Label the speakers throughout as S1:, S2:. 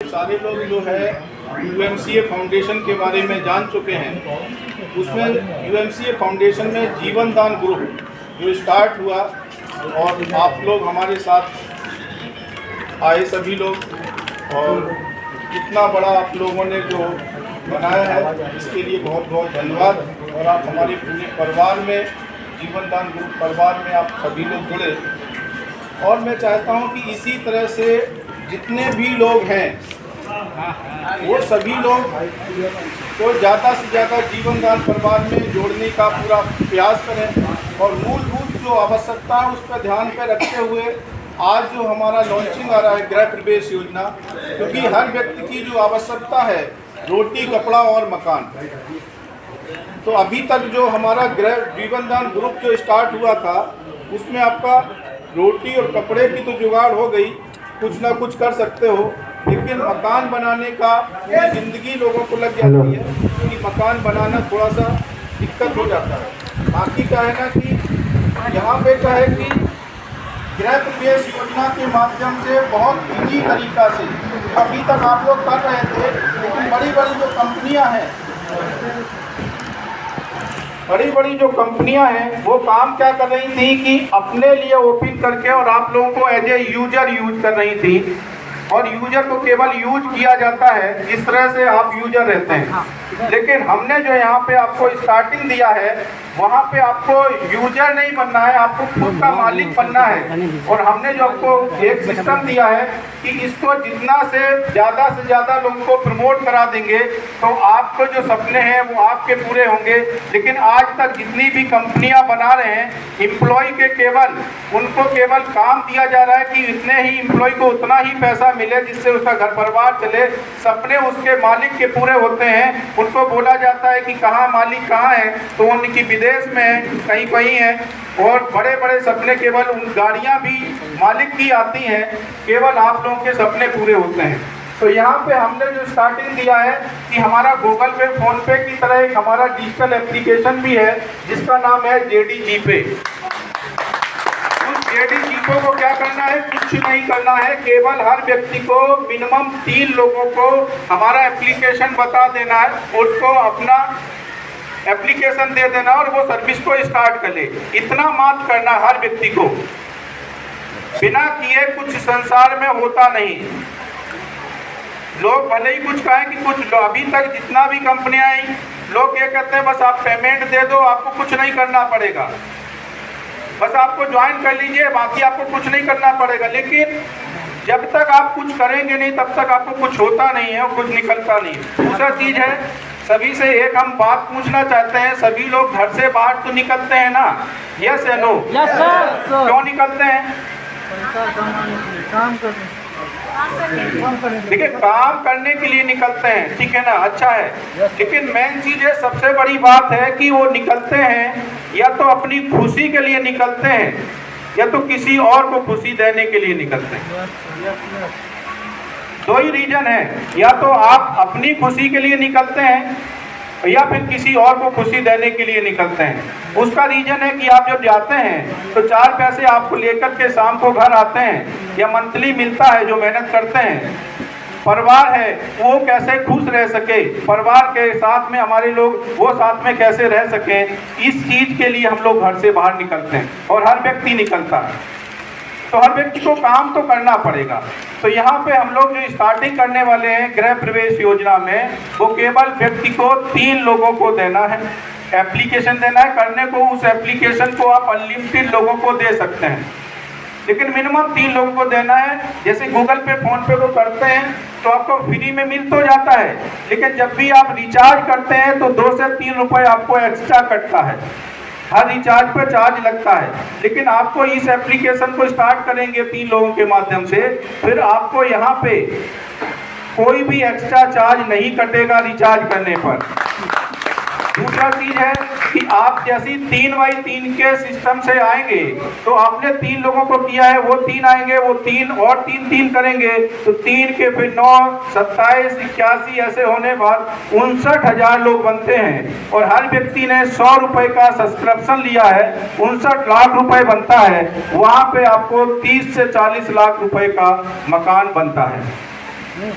S1: सारे लोग जो है यूएमसीए फाउंडेशन के बारे में जान चुके हैं। उसमें यूएमसीए फाउंडेशन में जीवन दान ग्रुप जो स्टार्ट हुआ और आप लोग हमारे साथ आए सभी लोग, और इतना बड़ा आप लोगों ने जो बनाया है इसके लिए बहुत बहुत धन्यवाद। और आप हमारे पूरे परिवार में, जीवन दान ग्रुप परिवार में आप सभी लोग जुड़े, और मैं चाहता हूं कि इसी तरह से जितने भी लोग हैं वो सभी लोग को ज़्यादा से ज़्यादा जीवन दान परिवार में जोड़ने का पूरा प्रयास करें, और मूलभूत जो आवश्यकता है उस पर ध्यान पर रखते हुए आज जो हमारा लॉन्चिंग आ रहा है गृह प्रवेश योजना, क्योंकि हर व्यक्ति की जो आवश्यकता है रोटी, कपड़ा और मकान। तो अभी तक जो हमारा गृह जीवन दान ग्रुप जो स्टार्ट हुआ था उसमें आपका रोटी और कपड़े की तो जुगाड़ हो गई, कुछ ना कुछ कर सकते हो, लेकिन मकान बनाने का पूरी ज़िंदगी लोगों को लग जाती है कि मकान बनाना थोड़ा सा दिक्कत हो जाता है। बाकी क्या है ना कि यहाँ पे क्या है कि गृह प्रवेश योजना के माध्यम से बहुत इजी तरीका से अभी तक आप लोग कर रहे थे, लेकिन बड़ी बड़ी जो कंपनियां हैं वो काम क्या कर रही थी कि अपने लिए ओपन करके और आप लोगों को एज ए यूजर यूज कर रही थी, और यूजर को केवल यूज किया जाता है, इस तरह से आप यूजर रहते हैं। लेकिन हमने जो यहाँ पे आपको स्टार्टिंग दिया है वहाँ पे आपको यूजर नहीं बनना है, आपको खुद का मालिक बनना है। और हमने जो आपको एक सिस्टम दिया है कि इसको जितना से ज़्यादा लोगों को प्रमोट करा देंगे तो आपको जो सपने हैं वो आपके पूरे होंगे। लेकिन आज तक जितनी भी कंपनियां बना रहे हैं, एम्प्लॉय के उनको केवल काम दिया जा रहा है कि इतने ही एम्प्लॉय को उतना ही पैसा मिले जिससे उसका घर परिवार चले। सपने उसके मालिक के पूरे होते हैं। उनको बोला जाता है कि कहाँ मालिक कहाँ है, तो उनकी विदेश में है, कहीं है, और बड़े बड़े सपने केवल उन गाड़ियाँ भी मालिक की आती हैं, केवल आप लोगों के सपने पूरे होते हैं। तो यहाँ पे हमने जो स्टार्टिंग दिया है कि हमारा गूगल पे, फोन पे की तरह एक हमारा डिजिटल एप्लीकेशन भी है जिसका नाम है जेडी जीपे। जेडी जीपे को क्या करना है, कुछ नहीं करना है, केवल हर व्यक्ति को मिनिमम 3 लोगों को हमारा एप्लीकेशन बता देना है, उसको अपना एप्लीकेशन दे देना और वो सर्विस को स्टार्ट कर ले। इतना मात्र करना हर व्यक्ति को, बिना किए कुछ संसार में होता नहीं। लोग भले ही कुछ कहें कि कुछ, अभी तक जितना भी कंपनियां आई लोग ये कहते हैं बस आप पेमेंट दे दो, आपको कुछ नहीं करना पड़ेगा, बस आपको ज्वाइन कर लीजिए, बाकी आपको कुछ नहीं करना पड़ेगा। लेकिन जब तक आप कुछ करेंगे नहीं तब तक आपको कुछ होता नहीं है और कुछ निकलता नहीं। दूसरा चीज़ है, सभी से एक हम बात पूछना चाहते हैं, सभी लोग घर से बाहर तो निकलते हैं ना? यस या नो?
S2: Yes sir.
S1: क्यों निकलते हैं? देखिए, काम करने के लिए निकलते हैं, ठीक है ना, अच्छा है। लेकिन मेन चीज है, सबसे बड़ी बात है कि वो निकलते हैं या तो अपनी खुशी के लिए निकलते हैं या तो किसी और को खुशी देने के लिए निकलते हैं। दो ही रीजन है, या तो आप अपनी खुशी के लिए निकलते हैं या फिर किसी और को खुशी देने के लिए निकलते हैं। उसका रीजन है कि आप जब जाते हैं तो 4 पैसे आपको लेकर के शाम को घर आते हैं, या मंथली मिलता है जो मेहनत करते हैं। परिवार है वो कैसे खुश रह सके, परिवार के साथ में हमारे लोग वो साथ में कैसे रह सके, इस चीज के लिए हम लोग घर से बाहर निकलते हैं और हर व्यक्ति निकलता है। तो हर व्यक्ति को काम तो करना पड़ेगा। तो यहाँ पे हम लोग जो स्टार्टिंग करने वाले हैं गृह प्रवेश योजना में, वो केवल व्यक्ति को 3 लोगों को देना है, एप्लीकेशन देना है। करने को उस एप्लीकेशन को आप अनलिमिटेड लोगों को दे सकते हैं, लेकिन मिनिमम 3 लोगों को देना है। जैसे गूगल पे, फोन पे को करते हैं तो आपको फ्री में मिल तो जाता है, लेकिन जब भी आप रिचार्ज करते हैं तो 2 से 3 रुपये आपको एक्स्ट्रा कटता है, हर रिचार्ज पर चार्ज लगता है। लेकिन आपको इस एप्लीकेशन को स्टार्ट करेंगे 3 लोगों के माध्यम से, फिर आपको यहाँ पे कोई भी एक्स्ट्रा चार्ज नहीं कटेगा रिचार्ज करने पर। दूसरा चीज है कि आप जैसी 3x3 के सिस्टम से आएंगे तो आपने 3 लोगों को किया है, वो 3 आएंगे, वो 3 और 3 करेंगे तो 3 के फिर 9, 27, 81 ऐसे होने बाद 59,000 लोग बनते हैं। और हर व्यक्ति ने 100 रुपए का सब्सक्रिप्शन लिया है, 59 लाख रुपए बनता है। वहाँ पे आपको 30 से 40 लाख रुपए का मकान बनता है।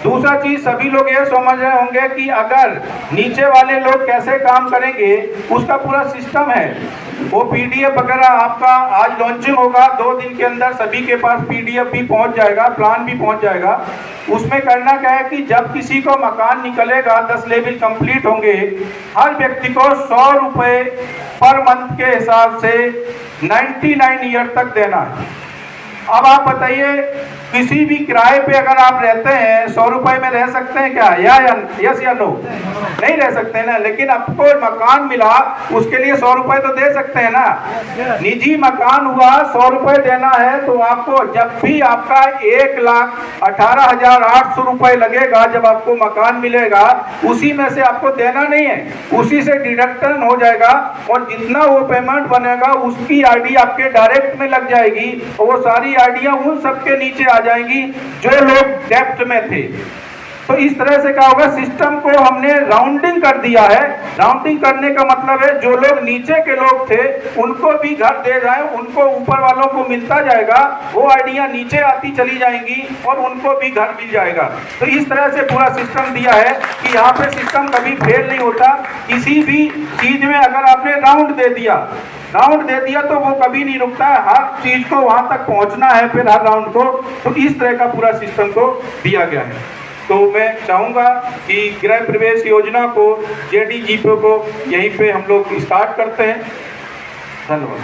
S1: दूसरा चीज सभी लोग ये समझ रहे होंगे कि अगर नीचे वाले लोग कैसे काम करेंगे, उसका पूरा सिस्टम है। वो पीडीएफ वगैरह आपका आज लॉन्चिंग होगा, 2 दिन के अंदर सभी के पास पीडीएफ भी पहुंच जाएगा, प्लान भी पहुंच जाएगा। उसमें करना क्या है कि जब किसी को मकान निकलेगा, 10 लेवल कंप्लीट होंगे, हर व्यक्ति को 100 रुपये पर मंथ के हिसाब से 99 ईयर तक देना है। अब आप बताइए, किसी भी किराए पे अगर आप रहते हैं 100 रुपए में रह सकते हैं क्या? यस या नो? नहीं रह सकते ना। लेकिन आपको मकान मिला, उसके लिए 100 रुपए तो दे सकते हैं ना। निजी मकान हुआ, 100 रुपए देना है तो आपको जब भी आपका 1,18,800 रुपए लगेगा, जब आपको मकान मिलेगा, उसी में से आपको देना नहीं है, उसी से डिडक्शन हो जाएगा और जितना वो पेमेंट बनेगा उसकी आईडी आपके डायरेक्ट में लग जाएगी और वो सारी आईडियां उन सबके नीचे आ जाएंगी जो लोग डेप्ट में थे। तो इस तरह से क्या होगा, सिस्टम को हमने राउंडिंग कर दिया है। राउंडिंग करने का मतलब है जो लोग नीचे के लोग थे उनको भी घर दे जाए, उनको ऊपर वालों को मिलता जाएगा, वो आइडिया नीचे आती चली जाएंगी और उनको भी घर मिल जाएगा। तो इस तरह से पूरा सिस्टम दिया है कि यहाँ पे सिस्टम कभी फेल नहीं होता। किसी भी चीज में अगर आपने राउंड दे दिया तो वो कभी नहीं रुकता है, हर चीज को वहां तक पहुंचना है फिर हर राउंड को। तो इस तरह का पूरा सिस्टम को दिया गया है। तो मैं चाहूंगा कि गृह प्रवेश योजना को, जेडीजीपी को यहीं पे हम लोग स्टार्ट करते हैं। धन्यवाद।